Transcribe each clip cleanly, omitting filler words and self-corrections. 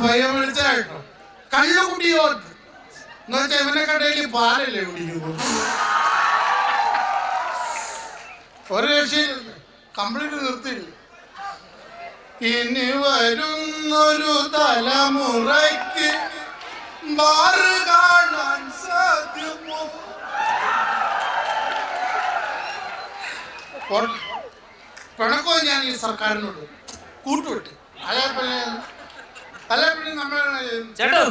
പയ്യൻ വിളിച്ചാട്ടോ കള്ളു കുടിയോ എന്ന് വെച്ചാൽ ഇവനെ കടയിൽ പാലല്ലേ കുടിക്കുന്നു. ഒരു രക്ഷയിൽ കംപ്ലീറ്റ് നിർത്തില്ല. ഇനി വരുന്നൊരു തലമുറയ്ക്ക് ബാറ് കാണാൻ സാധ്യമോ? പിണക്കോ ഞാൻ ഈ സർക്കാരിനോട് കൂട്ടുവിട്ട് അല്ലെ പിന്നെ നമ്മൾ ചേട്ടോ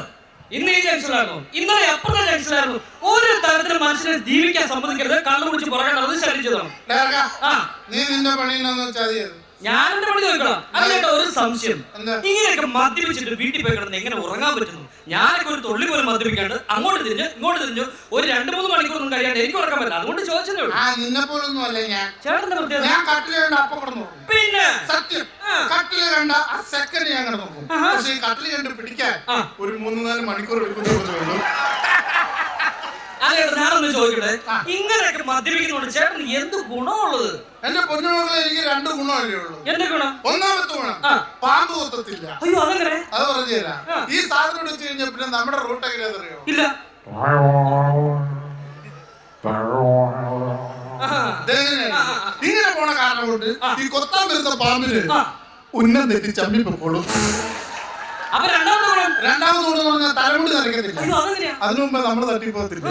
ഇന്ന് ഈ ജംഗ്ഷനിലായിരുന്നു, ഇന്നലെ അപ്പുറത്തെ ജംഗ്ഷനിലായിരുന്നു. ഒരു തരത്തിലും മനുഷ്യനെ ജീവിക്കാൻ സമ്മതിക്കരുത്. കള്ളു കുടിച്ച് പുറകെ ശല്യം. നീ നിന്റെ പണിയെന്നു വെച്ചാൽ ഞാൻ എന്റെ പണി നോക്കണം. അതിലേട്ടോ ഒരു സംശയം, ഇങ്ങനെയൊക്കെ മദ്യപിച്ചിട്ട് വീട്ടിൽ പോയി കിടന്ന് എങ്ങനെ ഉറങ്ങാൻ പറ്റുന്നു? ഞാനൊക്കെ ഒരു തുള്ളി പോലും മദ്യപിക്കാണ്ട് അങ്ങോട്ട് തിരിഞ്ഞു ഇങ്ങോട്ട് തിരിഞ്ഞു ഒരു 2-3 മണിക്കൂറൊന്നും കഴിയാണ്ട് എനിക്ക് ഉറക്കാൻ പറ്റില്ല. അതുകൊണ്ട് ചോദിച്ചതേ ഉള്ളൂ. നിന്നെ പോലൊന്നും അല്ല ഞാൻ. ചേട്ടന്റെ പ്രത്യേകത ഞാൻ കട്ടില് കണ്ട അപ്പം കിടന്നു. പിന്നെ സത്യം കട്ടില് കണ്ട ആ സെക്കൻഡ് ഞാൻ കിടന്നു. പക്ഷെ ഈ കട്ടില് കണ്ട് പിടിക്കാൻ ഒരു 3-4 മണിക്കൂർ എടുക്കുന്നു. ഞാനൊന്ന് ചോദിക്കട്ടെ, ഇങ്ങനെയൊക്കെ മദ്യപിക്കുന്നോണ്ട് ചേട്ടന് എന്ത് ഗുണമുള്ളത്? എന്റെ പൊന്നുമകളെ എനിക്ക് 2 ഗുണമല്ലേ ഉള്ളൂ. എന്റെ ഗുണം? ഒന്നാമത്തെ ഗുണം പാമ്പ് കൊത്തത്തില്ല. അയ്യോ അതെങ്ങനെ? അത് പറഞ്ഞുതരാം. ഈ സാധനം എടുത്തു കഴിഞ്ഞാൽ പിന്നെ നമ്മുടെ റൂട്ട് എങ്ങനെയാ അറിയോ? ഇല്ല. ഇങ്ങനെ പോണ കാരണം കൊണ്ട് ഈ കൊത്താൻ വരുന്ന പാമ്പിന് ഉന്നം തെറ്റി ചമ്മി പൊക്കോളും. രണ്ടാമത് ഗുണം പറഞ്ഞാൽ തലമുടി നരക്കത്തില്ല. അതിനു മുമ്പ് നമ്മള് തട്ടിപ്പോകത്തില്ല.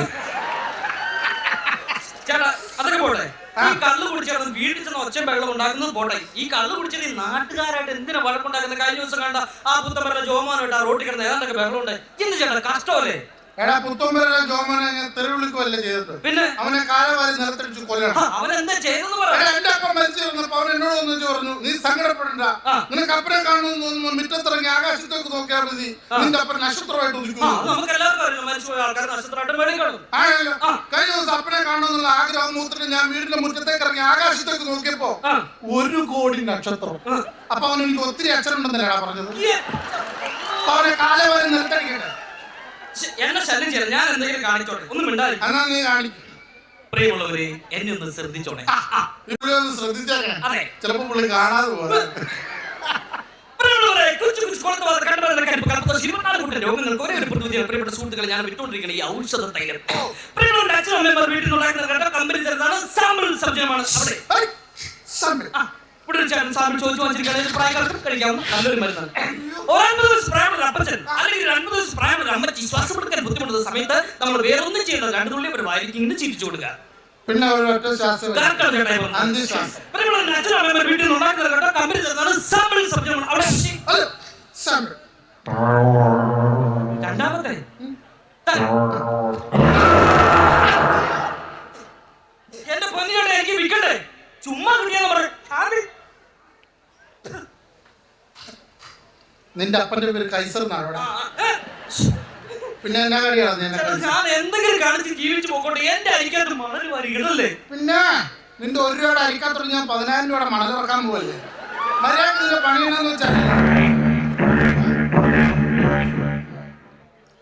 ചേട്ടാ അതൊക്കെ പോട്ടെ, ഈ കള്ളു കുടിച്ചാൽ വീട്ടിൽ ചെന്ന് ഒച്ചയും വെള്ളം ഉണ്ടാക്കുന്നത് പോട്ടെ, ഈ കള്ളു കുടിച്ചാൽ ഈ നാട്ടുകാരായിട്ട് എന്തിനാ വഴക്കുണ്ടാക്കുന്ന? കഴിഞ്ഞ ദിവസം കണ്ട ആ പുത്തമ്പരുടെ ജോമാനായിട്ട് ആ റോട്ടിൽ കിടന്ന് ഏതാണ്ടൊക്കെ വെള്ളം ഉണ്ട്. എന്ത് ചേട്ടാ കഷ്ടമല്ലേ? എടാ പുത്തമ്പരുടെ ജോമാനെ ഞാൻ തെരുവിളിക്കുവല്ലേ ചെയ്തത്. പിന്നെ അവനെ കാലവാരി നിലത്തടിച്ചു കൊല്ലണം. അവനെന്താ ചെയ്തെന്ന് പറ. എന്റെ അപ്പം മരിച്ചിരുന്നപ്പോ അവൻ എന്നോട് ഒന്നിച്ച് പറഞ്ഞു, നീ സങ്കടപ്പെടണ്ട, നിനക്ക് അപ്പനെ കാണുന്നു തോന്നുമ്പോ മുറ്റത്തിറങ്ങി ആകാശത്തേക്ക് നോക്കിയാൽ മതി, നിന്റെ അപ്പൻ നക്ഷത്രമായിട്ട് ഉദിക്കുന്നു. കഴിഞ്ഞ ദിവസം അപ്പനെ കാണുന്നുള്ള ആഗ്രഹം മൂത്തിട്ട് ഞാൻ വീടിന്റെ മുറ്റത്തേക്ക് ഇറങ്ങി ആകാശത്തേക്ക് നോക്കിയപ്പോ 1 കോടി നക്ഷത്രം. അപ്പൊ അവൻ എനിക്ക് ഒത്തിരി അച്ഛനുണ്ടെന്നല്ലേടാ പറഞ്ഞത്. അവനെ കാലവാരി നിലത്തടിക്കട്ടെ. എന്നെ ശല്യം ചെയ്യാം, ഞാൻ എന്തെങ്കിലും കാണിച്ചോട്ടെ. ഒന്നും മിണ്ടാതി. നീ കാണിക്കും. പ്രിയമുള്ളവരെ എന്നെ ഒന്ന് ശ്രദ്ധിച്ചോണേ. അതെ ചിലപ്പോ പുള്ളി കാണാതെ പോലെ. രോഗങ്ങൾക്ക് ഒരേ ഒരു പ്രതിവിധിയാണ് പ്രിയപ്പെട്ട സുഹൃത്തുക്കളെ ഞാൻ വിട്ടുകൊണ്ടിരിക്കുന്നത് ഈ ഔഷധ തൈലം. പ്രിയമുള്ള അച്ഛനമ്മമാർ വീട്ടിൽ ഉണ്ടാക്കുന്ന കമ്പനി തരുന്നതാണ് സാമ്പിൾ സബ്ജമാണ്. അവിടെ സാമ്പിൾ ചോദിച്ചു വാങ്ങിച്ചിരിക്കുകയാണെങ്കിൽ പ്രായക്കാർക്ക് കഴിക്കാവുന്ന നല്ലൊരു മരുന്നാണ്. 9 ദിവസം പ്രായമുള്ള അപ്പച്ചൻ അല്ലെങ്കിൽ 2 ദിവസം പ്രായമുള്ള അമ്മച്ചി ശ്വാസം എടുക്കാൻ ബുദ്ധിമുട്ടുന്ന സമയത്ത് നമ്മൾ വേറെ ഒന്നും ചെയ്യുന്നത് 2 തുള്ളി ഒരു വായിലേക്ക് ഇങ്ങനെ ചിരിച്ചു കൊടുക്കുക. പിന്നെ വീട്ടിൽ ഉണ്ടാക്കുന്ന കമ്പനി തരുന്നതാണ് സാമ്പിൾ സബ്ജമാണ്. അവിടെ രണ്ടാമത്തെ എന്റെ പൊന്നിയോടെ എനിക്ക് വിൽക്കണ്ടേ? ചുമ്മാ കിട്ടിയാന്ന് പറ. നിന്റെ അപ്പന്റെ പേര് കൈസർ എന്നാണ്. പിന്നെ എന്നാ കഴിയാണ് ഞാൻ എന്തെങ്കിലും കാണിച്ച് ജീവിച്ചു പോകട്ടെ. എന്റെ അരിക്കാത്ത മണൽ വരികടല്ലേ? പിന്നെ നിന്റെ 1 രൂപയുടെ അരിക്കാത്തോട് ഞാൻ 10,000 രൂപയുടെ മണൽ ഇറക്കാൻ പോവല്ലേ? മര്യാദ നിന്റെ പണിയെന്നു വെച്ചാൽ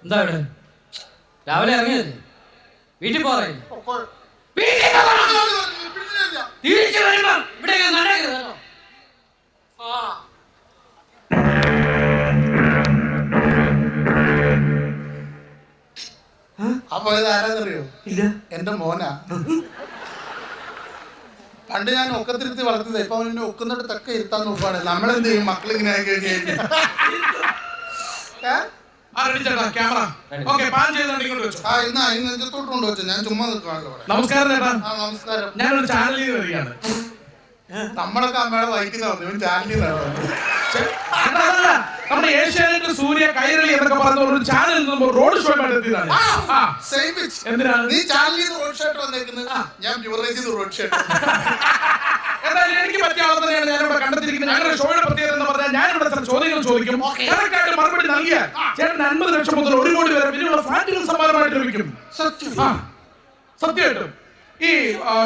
എന്താ ഇവിടെ രാവിലെ ഇറങ്ങിയത്? വീട്ടിൽ പോറേ തിരിച്ചു വരുമ്പോ ഇവിടെ നടക്കരുതല്ലോ. അപ്പൊ ഇത് ആരാന്നറിയോ? ഇല്ല. എന്റെ മോനാ. പണ്ട് ഞാൻ ഒക്കത്തിരുത്തി വളർത്തിയത്. ഇപ്പൊ അവൻ എന്നെ ഒക്കുന്നിടത്തൊക്കെ ഇരുത്താൻ നോക്കാണ്. നമ്മളെന്ത് ചെയ്യും മക്കളിങ്ങനെ ആയി കഴിഞ്ഞു? ഞാൻ ചുമ്മാ നിൽക്കാണല്ലോ. നമസ്കാരം. നമസ്കാരം. ഞാനൊരു ചാനലിൽ വരികയാണ്. നമ്മളൊക്കെ അമ്മയുടെ വൈറ്റിൽ ചാനലിൽ നമ്മുടെ ഏഷ്യാനെറ്റ് സൂര്യ കൈരളി എന്നൊക്കെ പറഞ്ഞ ഒരു ചാനൽ റോഡ് ഷോ എത്തിയതാണ്. എന്തിനാണ് നീ ചാനലിൽ റോഡ് ഷോ വന്നേക്കുന്നത്? ഞാൻ ബ്യൂറേജിൽ റോഡ് ഷോ. എന്തായാലും എനിക്ക് പറ്റിയ ആളെ തന്നെയാണ് ഞാനിവിടെ കണ്ടെത്തിയിരിക്കുന്നത്. ഞങ്ങളുടെ ഷോയുടെ പ്രത്യേകത എന്ന് പറഞ്ഞാൽ ഞാനിവിടെ ചില ചോദ്യങ്ങൾ ചോദിക്കും. കറക്റ്റായിട്ട് മറുപടി നൽകിയാൽ ചേട്ടൻ 50 ലക്ഷം മുതൽ 1 കോടി വരെ വിലയുള്ള ഫ്ലാറ്റുകൾ സമ്മാനമായിട്ട് ലഭിക്കും. സത്യമായിട്ടും ഈ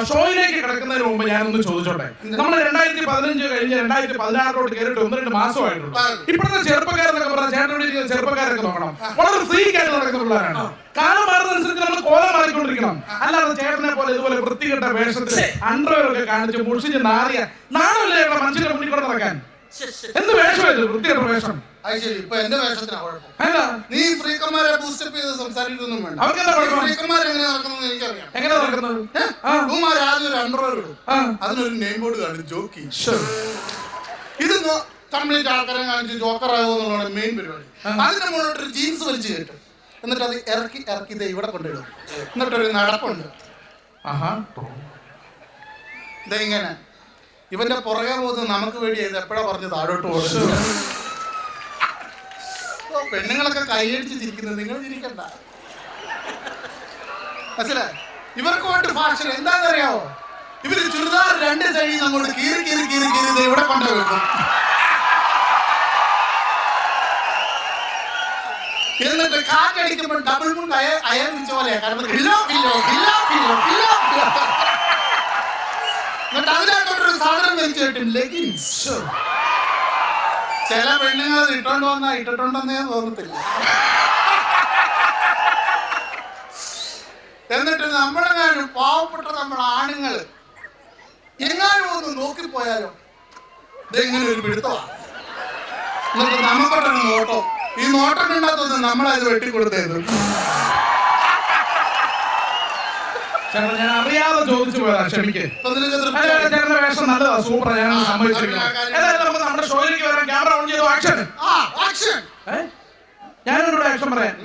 ഷോയിലേക്ക് കിടക്കുന്നതിന് മുമ്പ് ഞാനൊന്ന് ചോദിച്ചോട്ടെ. നമ്മൾ 2015 കഴിഞ്ഞ് 2016 കയറിയിട്ട് 1-2 മാസമായിട്ടുള്ളൂ. ഇപ്പോഴത്തെ ചെറുപ്പക്കാരെന്നൊക്കെ പറഞ്ഞാൽ ചേട്ടനോട് ചെറുപ്പക്കാരൊക്കെ നോക്കണം, വളരെ ഫ്രീക്കായിട്ട് നടക്കുന്നുള്ളവരാണ്. കാലം മാറുന്നതനുസരിച്ച് നമ്മൾ കോലം മാറിക്കൊണ്ടിരിക്കണം. അല്ലാതെ ചേട്ടനെ പോലെ ഇതുപോലെ വൃത്തികെട്ട വേഷത്തിൽ അണ്ടർവെയർ ഒക്കെ കാണിച്ച് മുഷിഞ്ഞ് നാറിയ നാളല്ലേ മനുഷ്യരുടെ മുന്നിൽ കൂടെ നടക്കാൻ? എന്ത് വേഷമായത്? വൃത്തിയുടെ വേഷം. അത് ശരി, ഇപ്പൊ എന്റെ വേഷത്തിനാ കുഴപ്പം. എന്താ നീ ഫ്രീക്കന്മാരെ ബൂസ്റ്റപ്പ് ചെയ്ത് സംസാരിക്കൊന്നും വേണ്ട. അവർക്കെന്താ കുഴപ്പം? ഫ്രീക്കന്മാർ എങ്ങനെ നടക്കുന്നത് എനിക്കറിയാം. എങ്ങനെ നടക്കുന്നത്? ഇവന്മാർ ആദ്യം ഒരു അണ്ടർവെയർ ഇടും, അതിനൊരു നെയിം ബോർഡ് കാണും ജോക്കി. ഇത് കംപ്ലീറ്റ് ആൾക്കാരെ കാണിച്ച് ജോക്കറാകുമെന്നുള്ളതാണ് മെയിൻ പരിപാടി. അതിന്റെ മുകളിലോട്ടൊരു ജീൻസ് വലിച്ചു കയറ്റും, എന്നിട്ട് അത് ഇറക്കി ഇത് ഇവിടെ കൊണ്ടിടും, എന്നിട്ടൊരു നടപ്പുണ്ട്. ഇതെങ്ങനെ ഇവന്റെ പുറകെ പോകുന്നത് നമുക്ക് വേണ്ടി ഇത് എപ്പോഴാ പറഞ്ഞ് താഴോട്ട് പോകുന്നത്? പെണ്ണുങ്ങളൊക്കെ കൈയടിച്ച് ചിരിക്കുന്നത്, നിങ്ങൾ ചിരിക്കണ്ട. മനസ്സിലായി? ഇവർക്ക് വേണ്ടി ഫാഷൻ എന്താണെന്നറിയാവോ? ഇവര് ചുരിദാർ രണ്ട് സൈഡിൽ അങ്ങോട്ട് കീറി ഇവിടെ കൊണ്ടുവെക്കും, എന്നിട്ട് കാറ്റടിക്കുമ്പോൾ ഡബിൾ മുണ്ട് അയർ വെച്ച പോലെയാ. കാരണം എന്നിട്ട് അതിനകത്തോട്ടൊരു സാധനം വെച്ച് കിട്ടും, ലെഗിൻസ്. ചില പെണ്ണുങ്ങൾ ഇട്ടോണ്ട് വന്നാ ഇട്ടിട്ടുണ്ടെന്നേ തോന്നത്തില്ല. എന്നിട്ട് നമ്മളെങ്ങാനും പാവപ്പെട്ട നമ്മൾ ആണുങ്ങള് എങ്ങാനും ഒന്ന് നോക്കിപ്പോയാലോ, ഇതെങ്ങനെ ഒരു പിടുത്തമാണ്. എന്നിട്ട് നമുക്കൊട്ടൊരു നോട്ടം, ഈ നോട്ടം കണ്ടാത്തൊന്ന് നമ്മളത് വെട്ടിക്കൊടുത്തേത്. ഞാൻ അറിയാതെ ചോദിച്ചു പോയതാ, ക്ഷമിക്കേ. ചേട്ടന്റെ വേഷം നല്ലതാ, സൂപ്പർ, ഞാൻ സമ്മതിച്ചിരിക്കുന്നു. നമ്മുടെ ഷോയിലേക്ക് വരാൻ ക്യാമറ ഓൺ ചെയ്തു. ആക്ഷൻ. ഞാനൊരു ആക്ഷൻ പറയാം.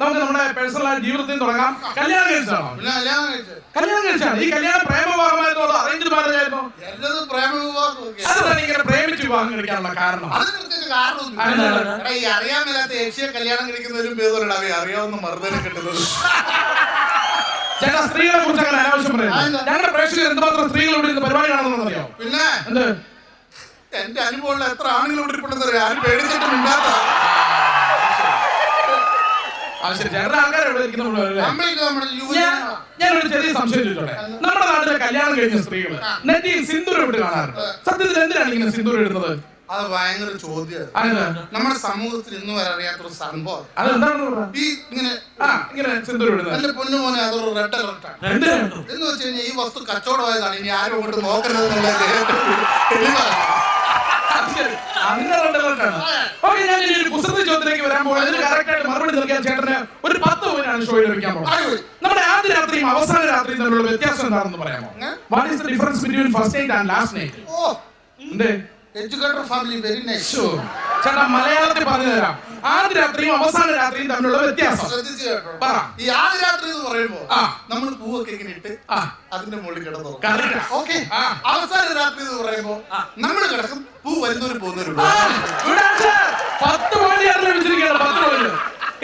നമുക്ക് നമ്മുടെ പേഴ്സണൽ ജീവിതത്തിൽ തുടങ്ങാം. കല്യാണം കഴിച്ചാണോ? കല്യാണം കഴിച്ചാണ്. ഈ കല്യാണം പ്രേമവിവാഹമായിരുന്നോ അതോ അറേഞ്ച് മാരേജ് ആയിരുന്നോ? അതാണ് ഇങ്ങനെ പ്രേമിച്ച് വിവാഹം കഴിക്കാനുള്ള കാരണം. അറിയാൻ മേലാത്ത ഏഷ്യ കല്യാണം കഴിക്കുന്നവരും പേരുള്ള അറിയാവുന്ന മർദ്ദനം കിട്ടുന്നത്. ചേട്ടാ, സ്ത്രീകളെ കുറിച്ച് അങ്ങനെ അനാവശ്യം പറയാം. ഞങ്ങളുടെ പ്രേക്ഷകർ എന്തുമാത്രം സ്ത്രീകൾ ഇവിടെ ഇരുന്ന് പരിപാടി കാണുന്നു അറിയാം. പിന്നെ എന്ത് എന്റെ അനുഭവമുള്ള എത്ര ആണുങ്ങൾ ഇവിടെ ഇരിപ്പുണ്ടെന്നറിയാം. ആരും പേടിച്ചിട്ടും ഇല്ലാത്ത ഞാനൊരു ചെറിയ സംശയം ചോദിച്ചോട്ടെ. നമ്മുടെ നാട്ടിലെ കല്യാണം കഴിഞ്ഞ സ്ത്രീകൾ നെറ്റിയിൽ സിന്ദൂരം ഇട്ട് കാണാറുണ്ട്. സത്യത്തിൽ എന്തിനാണ് ഇങ്ങനെ സിന്ദൂരം ഇടുന്നത്? അത് ഭയങ്കര ചോദ്യമാണ്. നമ്മുടെ സമൂഹത്തിൽ ഇന്ന് വരെ അറിയാത്തൊരു സംഭവം. ഈ ഇങ്ങനെ സിന്ദൂരം ഇടുന്നത് എന്റെ പൊന്നു മോനെ അതൊരു റെഡ് അലർട്ടാണ്. എന്ന് വെച്ച് കഴിഞ്ഞാൽ ഈ വസ്തു കച്ചവടമായതാണ്, ഇനി ആരും അങ്ങോട്ട് നോക്കരുത് എന്നുള്ളത്. ചോദ്യത്തിലേക്ക് വരാൻ പോകുന്നത് മറുപടി നൽകിയാൽ ചേട്ടന് ഒരു 10 പോയിന്റാണ് ഷോയിൽ വെക്കാൻ പോകുന്നത്. നമ്മുടെ ആദ്യ രാത്രിയും അവസാന രാത്രിയും തമ്മിലുള്ള വ്യത്യാസം എന്താണെന്ന് പറയാമോ? What is the difference between first night and last night? Educated family, very nice. ചേട്ടാ, മലയാളത്തിൽ പറഞ്ഞു തരാം. ആദ്യ രാത്രിയും അവസാന രാത്രിയും തമ്മിലുള്ള വ്യത്യാസം ശ്രദ്ധിച്ചു കേട്ടോ. ഈ ആദ്യ രാത്രി എന്ന് പറയുമ്പോ നമ്മൾ പൂവൊക്കെ ഇങ്ങനെ ഇട്ട് അതിന്റെ മുകളിൽ കിടന്നു. ഓക്കെ. അവസാന രാത്രി എന്ന് പറയുമ്പോ നമ്മൾ കിടക്കും, പൂ വരുന്നവര് പോകുന്നവരും. 10 പോയിന്റ് ലഭിച്ചിരിക്കുകയാണ്. 10 പോയിന്റ്.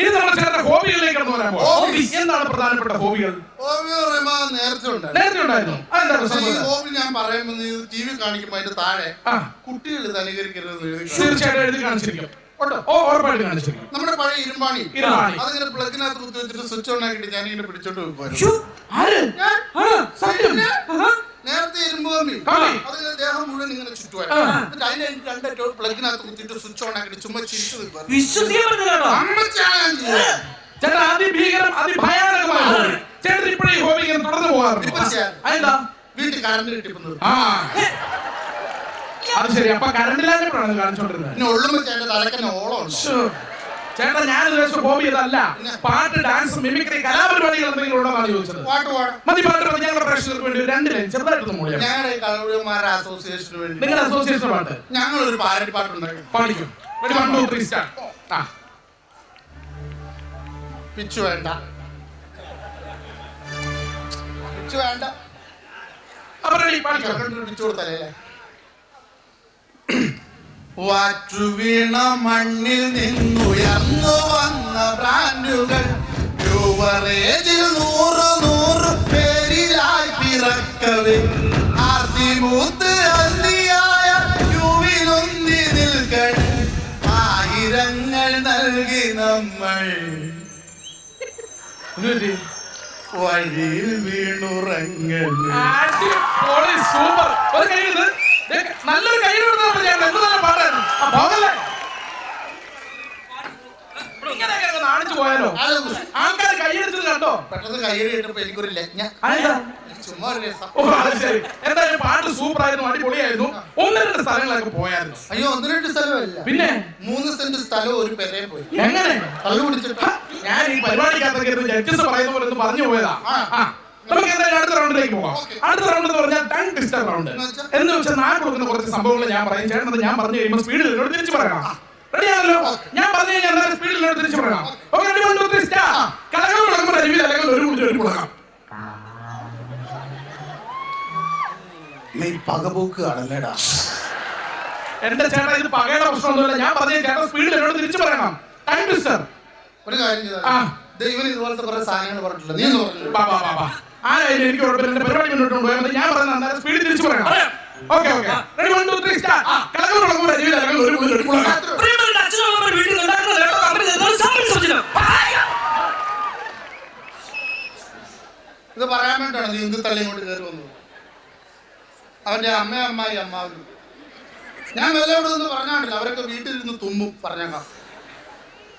ഇനി നമ്മൾ ചേട്ടന്റെ ഹോബികളിലേക്ക് കടന്നു വരാൻ പോകും. എന്താണ് പ്രധാനപ്പെട്ട ഹോബികൾ? ഹോബി പറയുമ്പോ നേരത്തെ ഉണ്ടായിരുന്നു. ഈ ഹോബി ഞാൻ പറയുമ്പോൾ ടി വി കാണിക്കുമ്പോ അതിന്റെ താഴെ കുട്ടികൾ അനുകരിക്കരുത് തീർച്ചയായിട്ടും എഴുതി കാണിച്ചിരിക്കും. നമ്മുടെ പഴയ ഇരുമ്പാണി അതിങ്ങനെ പ്ലഗിനകത്ത് കുത്തി വെച്ചിട്ട് സ്വിച്ച് ഓൺ ആക്കിയിട്ട് ഞാനിങ്ങനെ പിടിച്ചോണ്ട് പോകും. നേരത്തെ ഇരുമ്പ് കമ്പി അതിങ്ങനെ ദേഹം മുഴുവൻ ഇങ്ങനെ ചുറ്റുമായിരുന്നു. എന്നിട്ട് അതിന്റെ 2 പ്ലഗിനകത്ത് കുത്തിയിട്ട് സ്വിച്ച് ഓൺ ആക്കിയിട്ട് ചുമ്മാ ചിരിച്ചു നിൽക്കും. ചേട്ടാ, അതിഭീകരം, അതിഭയാനകമായ ചേട്ടൻ ഇപ്പോഴും ഈ ഹോബി ഇങ്ങനെ തുടർന്ന് പോകാറുണ്ട്. വീട്ടിൽ കറണ്ട് കിട്ടിപ്പോകുന്നത്. അത് ശരി. അപ്പൊ കറണ്ടില്ലാഞ്ഞപ്പോഴാണ് കാണിച്ചോണ്ടിരുന്നത്. ചേട്ടാ, ഞാൻ ഉദ്ദേശിച്ച ഹോബി ഇതല്ല. പാട്ട്, ഡാൻസ്, മിമിക്രി, കലാപരിപാടികൾ എന്തെങ്കിലും ഉണ്ടെന്നാണ് ചോദിച്ചത്. മതി, പാട്ട് ഞങ്ങളുടെ പ്രേക്ഷകർക്ക് വേണ്ടി 2 ലൈൻ ചെറുതായിട്ടൊന്ന് മൂളിയാ. നിങ്ങളുടെ അസോസിയേഷന് വേണ്ടി നിങ്ങളുടെ അസോസിയേഷൻ പാട്ട് ഞങ്ങളൊരു പാരഡി പാട്ടുണ്ടാക്കി പാടിക്കും. 1 2 3 സ്റ്റാർട്ട്. പിച്ചു വേണ്ട, പിച്ചു വേണ്ട. പിച്ചു കൊടുത്തല്ലേ. വാറ്റു വീണ മണ്ണിൽ നിന്നുയർന്നു വന്ന ബ്രാൻഡുകൾ യുവറേജിൽ 100 പേരിലായി പിറക്കവേ ആർത്തിമൂത്ത് അന്തിയായ യുവിലൊന്നി നിൽക്കൺ ആയിരങ്ങൾ നൽകി നമ്മൾ വഴിയിൽ വീണുറങ്ങൽ. സൂപ്പർ. നല്ലൊരു കൈ പാടായിരുന്നു. കാണിച്ചു പോയാലോ? ആൾക്കാർ കൈയടിച്ചത് കണ്ടോ? പെട്ടെന്ന് കൈയടി കിട്ടപ്പോ എനിക്കൊരു എന്തായാലും പാട്ട് സൂപ്പർ ആയിരുന്നു, അടിപൊളിയായിരുന്നു. 1 2 സ്ഥലങ്ങളൊക്കെ പോയായിരുന്നു. അയ്യോ 1-2 സ്ഥലമല്ല, പിന്നെ 3 സെന്റ് സ്ഥലവും ഒരു പെരയും പോയി. എങ്ങനെ കള്ളു കുടിച്ചിട്ട്? ഞാൻ ഈ പരിപാടിക്കകത്തൊക്കെ ജഡ്ജസ് പറയുന്ന പോലെ ഒന്ന് പറഞ്ഞു പോയതാ. നമുക്ക് എന്തായാലും അടുത്ത റൗണ്ടിലേക്ക് പോകാം. അടുത്ത റൗണ്ട് എന്ന് പറഞ്ഞാൽ ടങ് ട്വിസ്റ്റർ റൗണ്ട് എന്ന് വെച്ചാൽ നാട് കൊടുക്കുന്ന കുറച്ച് സംഭവങ്ങൾ ഞാൻ പറയും. ചേട്ടൻ ഞാൻ പറഞ്ഞു കഴിയുമ്പോൾ സ്പീഡിൽ എന്നോട് തിരിച്ചു പറയണം. റെഡിയാണല്ലോ? ഞാൻ പറഞ്ഞു കഴിഞ്ഞാൽ സ്പീഡിൽ എന്നോട് തിരിച്ചു പറയണം. Okay, ready, 1, 2, 3 start. കലകൾ തുടങ്ങുമ്പോൾ അരുവിൽ അല്ലെങ്കിൽ ഒരു മുടി ഒരു മുളകാം. നീ പകപോക്കുകയാണല്ലേടാ. എന്റെ ചേട്ടാ ഇത് പകയുടെ പ്രശ്നമൊന്നുമില്ല. ഞാൻ പറഞ്ഞു ചേട്ടൻ സ്പീഡിൽ എന്നോട് തിരിച്ചു പറയണം. Tongue twister. ഒരു കാര്യം ദൈവം ഇതുപോലത്തെ കുറെ സാധനങ്ങൾ പറഞ്ഞിട്ടില്ല. നീ ഒന്ന് പറഞ്ഞു. ആരായാലും എനിക്ക് കുഴപ്പമില്ല. എന്റെ പരിപാടി മുന്നോട്ട് കൊണ്ടുപോയാൽ ഞാൻ പറയുന്നത് സ്പീഡിൽ തിരിച്ചു പറയണം. Okay okay, ready, 1, 2, 3 start. കലകൾ തുടങ്ങുമ്പോൾ അരുവിൽ അല്ലെങ്കിൽ ഒരു മുടി ഒരു മുളകാം. ഇത് പറയാൻ വേണ്ടിയാണ് നീ ഇന്ദു തള്ളി ഇങ്ങോട്ട് കയറി വന്നത്. അവന്റെ അമ്മായി അമ്മാവനും ഞാൻ വെല്ലവിടെ നിന്ന് പറഞ്ഞാണ്ടില്ല. അവരൊക്കെ വീട്ടിലിരുന്ന് തുമ്മും. പറഞ്ഞേക്കാം.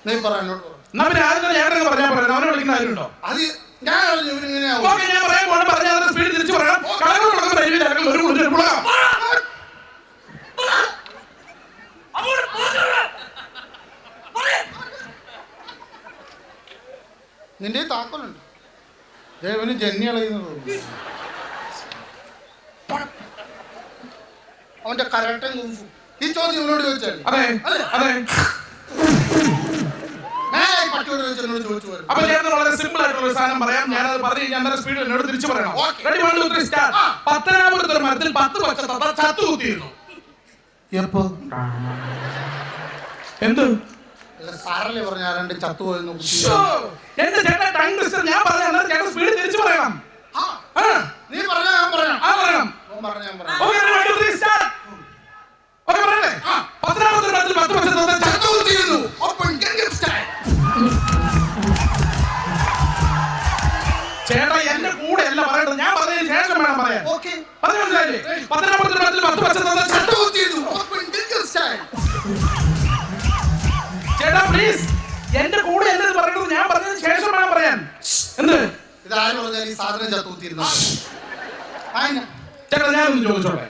നീ പറയാനോട് പറഞ്ഞോ. അത് ഞാൻ ഇവനിങ്ങനെയാവും. ഞാൻ പറയാൻ പോണ പറഞ്ഞാൽ സ്പീഡിൽ തിരിച്ചു പറയണം. കലകൾ തുടങ്ങുമ്പോൾ അരുവിൽ അല്ലെങ്കിൽ ഒരു മുടി ഒരു മുളകാം. നിന്റെ താക്കോലുണ്ട്. ഇവന് ജന്നി കളയുന്നത്. അവന്റെ കരാട്ടയും കുംഫും. ഈ ചോദ്യം ഇവനോട് ചോദിച്ചാൽ പട്ടിയോട് ചോദിച്ചോട് ചോദിച്ചു. അപ്പൊ ചേട്ടൻ വളരെ സിമ്പിൾ ആയിട്ടുള്ള സാധനം പറയാം. ഞാനത് പറഞ്ഞു കഴിഞ്ഞാൽ സ്പീഡിൽ എന്നോട് തിരിച്ചു പറയണം. Ready, 1, 2, 3 start. 10ാമത്തെ ഒരു മരത്തിൽ 10 പച്ച തത്ത ചത്തു കുത്തിയിരുന്നു. എപ്പോ? എന്ത് സാറല്ലേ പറഞ്ഞ ആരാണ്ട് ചത്തുപോയെന്ന്? എന്റെ ചേട്ടൻ ടങ് ട്വിസ്റ്റർ. ഞാൻ പറഞ്ഞാൽ ചേട്ടൻ സ്പീഡിൽ തിരിച്ചു പറയണം. നീ പറഞ്ഞാ ഞാൻ പറയണം. പറയണം. Okay, 1, 2, 3 start. ഓക്കെ, പറയല്ലേ? 10ാമത്തെ ഒരു മരത്തിൽ 10 പച്ച തത്ത ചത്തു കുത്തിയിരുന്നു. ചേട്ടാ എന്റെ കൂടെ അല്ല പറയണ്ടത്. ഞാൻ പറഞ്ഞതിന് ശേഷം വേണം പറയാൻ. പറഞ്ഞു മനസ്സിലായില്ലേ? 10ാമത്തെ ഒരു മരത്തിൽ 10 പച്ച തത്ത ചത്തു കുത്തിയിരുന്നു. ചേട്ടാ പ്ലീസ് എന്റെ കൂടെ എന്നത് പറയുന്നത് ഞാൻ പറഞ്ഞതിന് ശേഷം വേണം പറയാൻ. എന്ത് ഇതാരും പറഞ്ഞാൽ ഈ സാധനം ചത്തുകുത്തിയിരുന്നു. ചേട്ടാ ഞാനൊന്ന് ചോദിച്ചോട്ടെ.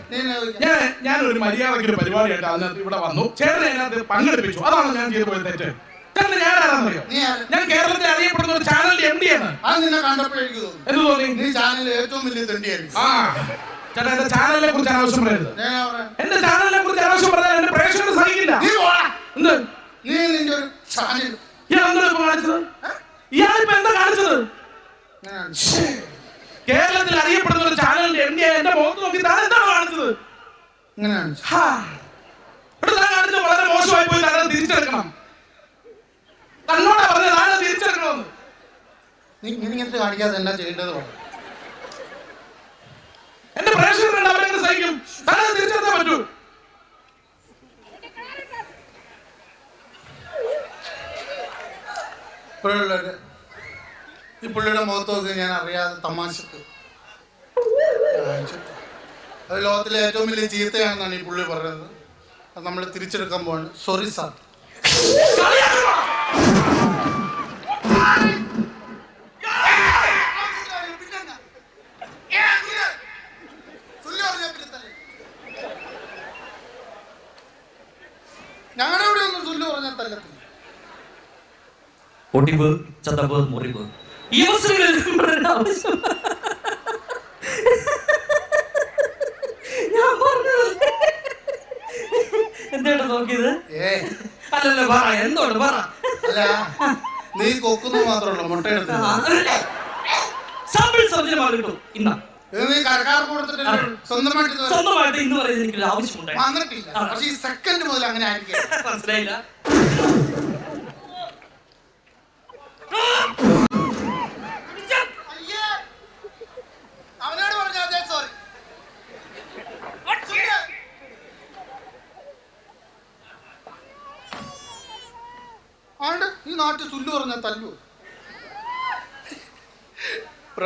ഞാനൊരു മര്യാദയ്ക്ക് ഒരു പരിപാടിയായിട്ട് അതിനകത്ത് ഇവിടെ വന്നു. ചേട്ടനെ അതിനകത്ത് പങ്കെടുപ്പിച്ചു. അതാണ് ഞാൻ ചെയ്തു പോയ തെറ്റ്. ചേട്ടന് ഞാൻ ആരാണെന്നറിയോ? ഞാൻ കേരളത്തിൽ അറിയപ്പെടുന്ന ഒരു ചാനലിന്റെ MD ആണ്. എന്ത് തോന്നി? നീ ചാനലിൽ ഏറ്റവും വലിയ തെണ്ടിയായിരുന്നു. ചേട്ടാ എന്റെ ചാനലിനെ കുറിച്ച് അനാവശ്യം പറയരുത്. എന്റെ ചാനലിനെ കുറിച്ച് അനാവശ്യം പറഞ്ഞാൽ എന്റെ പ്രേക്ഷകർ സഹിക്കില്ല. എന്ത് നീ നിന്റെ ഒരു ചാനൽ ഇയാളിപ്പോ കാണിച്ചത്? ഇയാളിപ്പോ എന്താ കാണിച്ചത്? കേരളത്തിൽ അറിയപ്പെടുന്ന ഒരു ചാനലിന്റെ MD എന്റെ മുഖത്ത് നോക്കി താൻ എന്താണ് കാണിച്ചത്? കാണിച്ചത് വളരെ മോശമായി പോയി. താൻ തിരിച്ചെടുക്കണം. തന്നോടാ പറഞ്ഞത് താൻ തിരിച്ചെടുക്കണമെന്ന്. നീ ഇങ്ങനത്തെ കാണിക്കാതെ എന്നാ ചെയ്യേണ്ടത്? എന്റെ പ്രേക്ഷകരുണ്ട്, അവരെങ്ങനെ സഹിക്കും? താൻ തിരിച്ചെടുക്കാൻ പറ്റൂ. ഈ പുള്ളിയുടെ മുഖത്തൊക്കെ ഞാൻ അറിയാതെ തമാശക്ക് അത് ലോകത്തിലെ ഏറ്റവും വലിയ ചീത്തയാണെന്നാണ് ഈ പുള്ളി പറയുന്നത്. അത് നമ്മൾ തിരിച്ചെടുക്കാൻ പോവാണ്. Sorry sir. ഞങ്ങളുടെ ഇവിടെ ഒന്നും സുല്ലു പറഞ്ഞാൽ തല്ലത്തില്ല. ഒടിവ്, ചതവ്, മുറിവ് ഈ അവസരങ്ങളിൽ ഞാൻ പറഞ്ഞത് എന്താണ് നോക്കിയത്? അല്ലല്ല പറ, എന്തോട് പറ. അല്ല നീ കൊക്കുന്നു മാത്രമല്ല മുട്ടയെടുത്ത് കിട്ടും. ഇന്നാ നീ കരക്കാർക്ക് കൊടുത്തിട്ട് സ്വന്തമായിട്ട് ഇന്ന് പറയുന്നത് എനിക്കൊരു ആവശ്യമുണ്ടായി വന്നിട്ടില്ല. പക്ഷെ ഈ സെക്കൻഡ് മുതൽ അങ്ങനെ ആയിരിക്കും. മനസ്സിലായില്ല? അവനോട് പറഞ്ഞ അതെ സോറി. ആണ്ട് ഈ നാട്ടിൽ സുല്ലു പറഞ്ഞ തല്ലു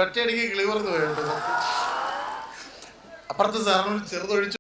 ഒറ്റയടിക്ക് കിളി പറഞ്ഞു പോയത്. അപ്പുറത്ത് സാറിനോട് ചെറുതൊഴിച്ചു.